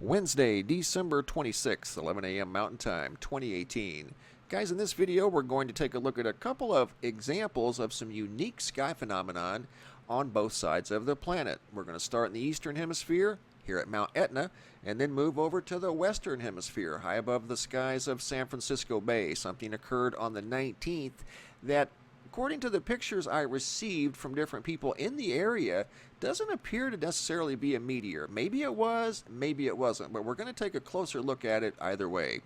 Wednesday, December 26th, 11 a.m. Mountain Time, 2018. Guys, in this video, we're going to take a look at a couple of examples of some unique sky phenomenon on both sides of the planet. We're going to start in the Eastern Hemisphere, here at Mount Etna, and then move over to the Western Hemisphere, high above the skies of San Francisco Bay. Something occurred on the 19th that, according to the pictures I received from different people in the area, doesn't appear to necessarily be a meteor. Maybe it was, maybe it wasn't, but we're going to take a closer look at it either way.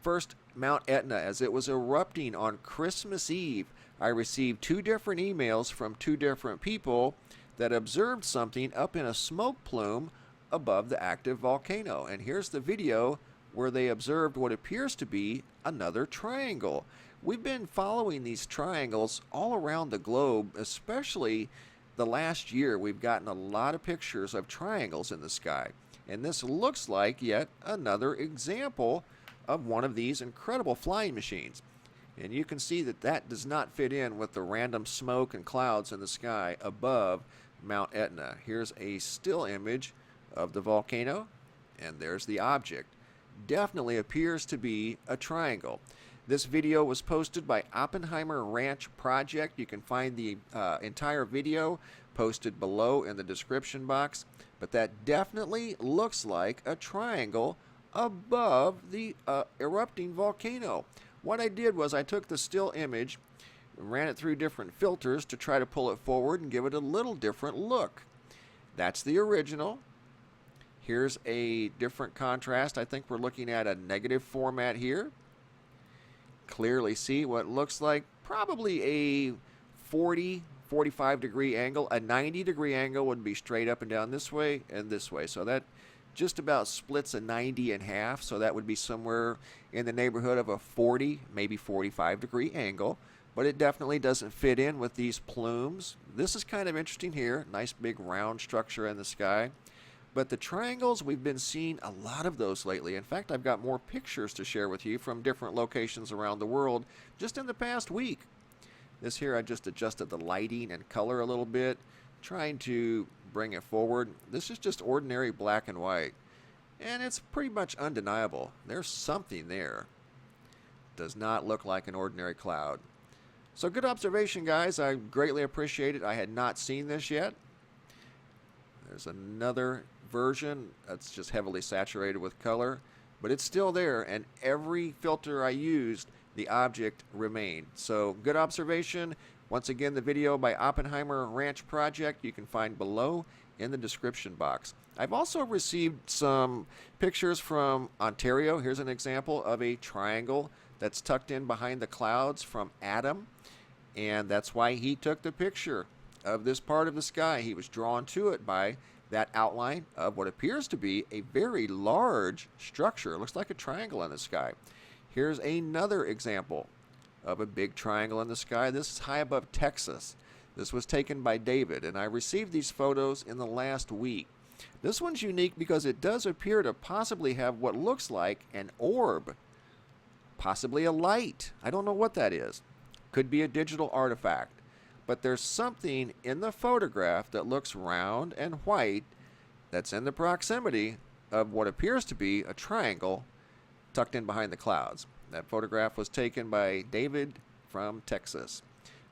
First, Mount Etna, as it was erupting on Christmas Eve, I received two different emails from two different people that observed something up in a smoke plume above the active volcano. And here's the video where they observed what appears to be another triangle. We've been following these triangles all around the globe, especially the last year. We've gotten a lot of pictures of triangles in the sky. And this looks like yet another example of one of these incredible flying machines. And you can see that that does not fit in with the random smoke and clouds in the sky above Mount Etna. Here's a still image of the volcano, and there's the object. Definitely appears to be a triangle. This video was posted by Oppenheimer Ranch Project. You can find the entire video posted below in the description box. But that definitely looks like a triangle above the erupting volcano. What I did was I took the still image, ran it through different filters to try to pull it forward and give it a little different look. That's the original. Here's a different contrast. I think we're looking at a negative format here. Clearly see what looks like probably a 45 degree angle. A 90 degree angle would be straight up and down this way and this way. So that just about splits a 90 in half. So that would be somewhere in the neighborhood of a 40, maybe 45 degree angle. But it definitely doesn't fit in with these plumes. This is kind of interesting here. Nice big round structure in the sky. But the triangles, we've been seeing a lot of those lately. In fact, I've got more pictures to share with you from different locations around the world just in the past week. This here, I just adjusted the lighting and color a little bit, trying to bring it forward. This is just ordinary black and white, and it's pretty much undeniable. There's something there. Does not look like an ordinary cloud. So good observation, guys. I greatly appreciate it. I had not seen this yet. There's another version that's just heavily saturated with color, but it's still there, and every filter I used, the object remained. So good observation. Once again, the video by Oppenheimer Ranch Project you can find below in the description box. I've also received some pictures from Ontario. Here's an example of a triangle that's tucked in behind the clouds from Adam, and that's why he took the picture of this part of the sky. He was drawn to it by that outline of what appears to be a very large structure. It looks like a triangle in the sky. Here's another example of a big triangle in the sky. This is high above Texas. This was taken by David, and I received these photos in the last week. This one's unique because it does appear to possibly have what looks like an orb, possibly a light. I don't know what that is. Could be a digital artifact. But there's something in the photograph that looks round and white that's in the proximity of what appears to be a triangle tucked in behind the clouds. That photograph was taken by David from Texas.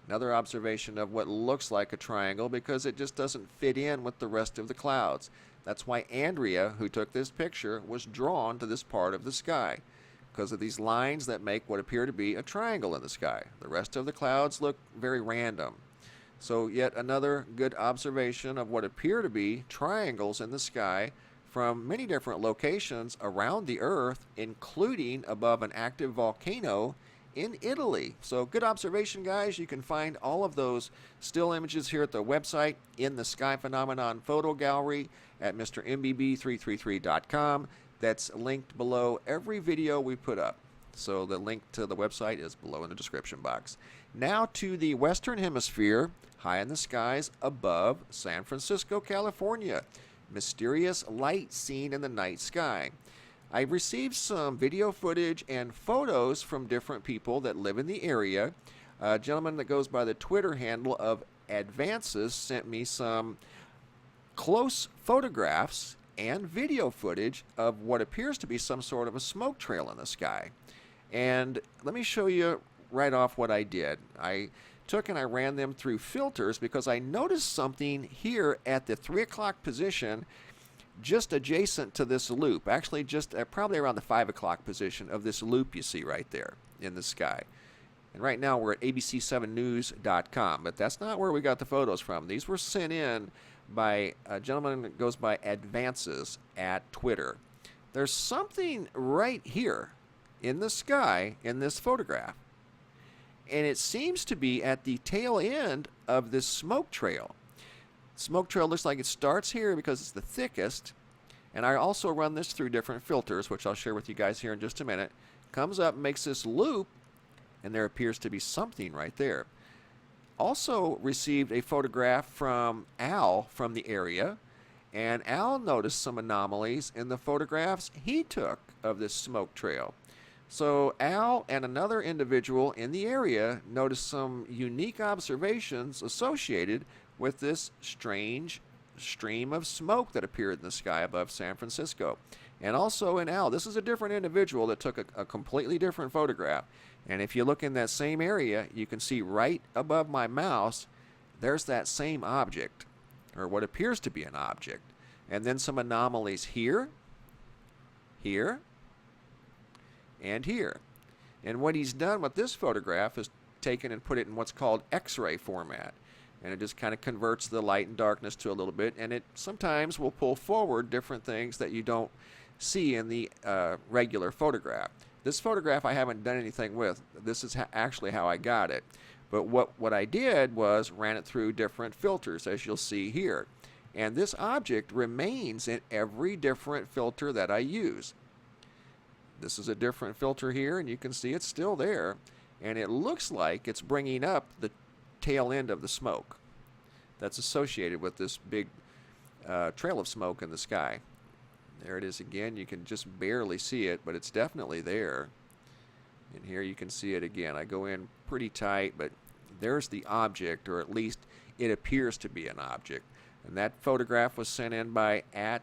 Another observation of what looks like a triangle because it just doesn't fit in with the rest of the clouds. That's why Andrea, who took this picture, was drawn to this part of the sky, because of these lines that make what appear to be a triangle in the sky. The rest of the clouds look very random. So yet another good observation of what appear to be triangles in the sky from many different locations around the Earth, including above an active volcano in Italy. So good observation, guys. You can find all of those still images here at the website in the Sky Phenomenon Photo Gallery at MrMBB333.com. That's linked below every video we put up. So the link to the website is below in the description box. Now to the Western Hemisphere, high in the skies above San Francisco, California. Mysterious light seen in the night sky. I received some video footage and photos from different people that live in the area. A gentleman that goes by the Twitter handle of Advances sent me some close photographs and video footage of what appears to be some sort of a smoke trail in the sky. And let me show you right off what I did. I took and I ran them through filters because I noticed something here at the 3 o'clock position just adjacent to this loop, actually just probably around the 5 o'clock position of this loop you see right there in the sky. And right now we're at abc7news.com, but that's not where we got the photos from. These were sent in by a gentleman that goes by Advances at Twitter. There's something right here in the sky in this photograph, and it seems to be at the tail end of this smoke trail. Smoke trail looks like it starts here because it's the thickest, and I also run this through different filters, which I'll share with you guys here in just a minute. Comes up, makes this loop, and there appears to be something right there. Also received a photograph from Al from the area, and Al noticed some anomalies in the photographs he took of this smoke trail. So Al and another individual in the area noticed some unique observations associated with this strange stream of smoke that appeared in the sky above San Francisco. And also in Al, this is a different individual that took a completely different photograph. And if you look in that same area, you can see right above my mouse, there's that same object, or what appears to be an object. And then some anomalies here, here, and here. And what he's done with this photograph is taken and put it in what's called X-ray format. And it just kind of converts the light and darkness to a little bit, and it sometimes will pull forward different things that you don't see in the regular photograph. This photograph I haven't done anything with. This is actually how I got it. But what I did was ran it through different filters, as you'll see here. And this object remains in every different filter that I use. This is a different filter here, and you can see it's still there. And it looks like it's bringing up the tail end of the smoke that's associated with this big trail of smoke in the sky. There it is again. You can just barely see it, but it's definitely there. And here you can see it again. I go in pretty tight, but there's the object, or at least it appears to be an object. And that photograph was sent in by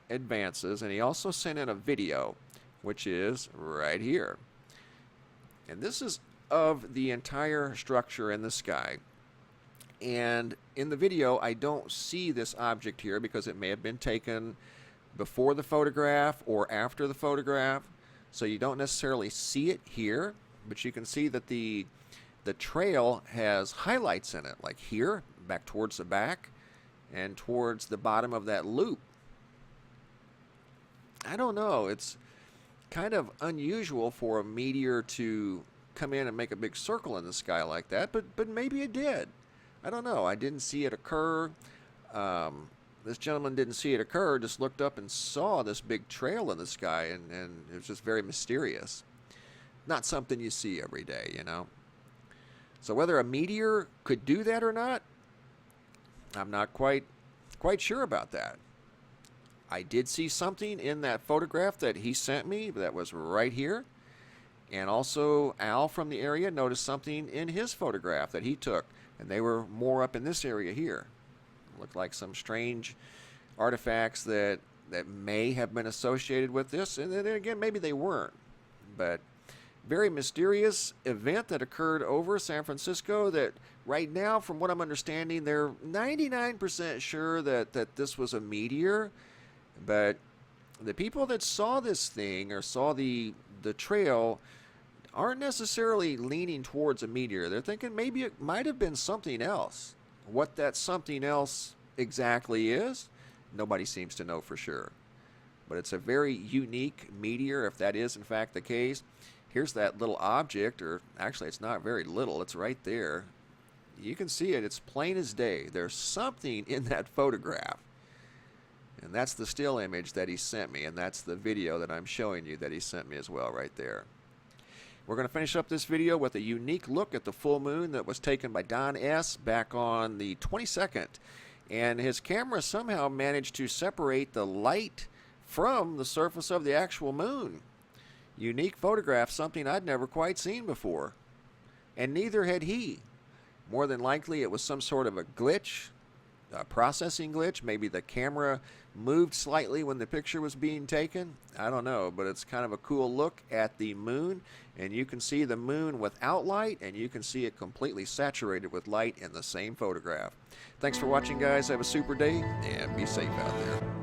@Advances, and he also sent in a video, which is right here. And this is of the entire structure in the sky. And in the video, I don't see this object here because it may have been taken before the photograph or after the photograph. So you don't necessarily see it here, but you can see that the trail has highlights in it, like here, back towards the back, and towards the bottom of that loop. I don't know. It's kind of unusual for a meteor to come in and make a big circle in the sky like that, but maybe it did. I don't know. I didn't see it occur. This gentleman didn't see it occur, just looked up and saw this big trail in the sky, and it was just very mysterious. Not something you see every day, you know. So whether a meteor could do that or not, I'm not quite sure about that. I did see something in that photograph that he sent me that was right here. And also Al from the area noticed something in his photograph that he took, and they were more up in this area here. Looked like some strange artifacts that may have been associated with this, and then again, maybe they weren't. But very mysterious event that occurred over San Francisco that right now, from what I'm understanding, they're 99% sure that this was a meteor. But the people that saw this thing or saw the trail aren't necessarily leaning towards a meteor. They're thinking maybe it might have been something else. What that something else exactly is, nobody seems to know for sure. But it's a very unique meteor, if that is in fact the case. Here's that little object, or actually it's not very little, it's right there. You can see it, it's plain as day. There's something in that photograph. And that's the still image that he sent me, and that's the video that I'm showing you that he sent me as well right there. We're going to finish up this video with a unique look at the full moon that was taken by Don S. back on the 22nd. And his camera somehow managed to separate the light from the surface of the actual moon. Unique photograph, something I'd never quite seen before. And neither had he. More than likely it was some sort of a glitch, processing glitch. Maybe the camera moved slightly when the picture was being taken. I don't know, but it's kind of a cool look at the moon, and you can see the moon without light, and you can see it completely saturated with light in the same photograph. Thanks for watching, guys. Have a super day, and be safe out there.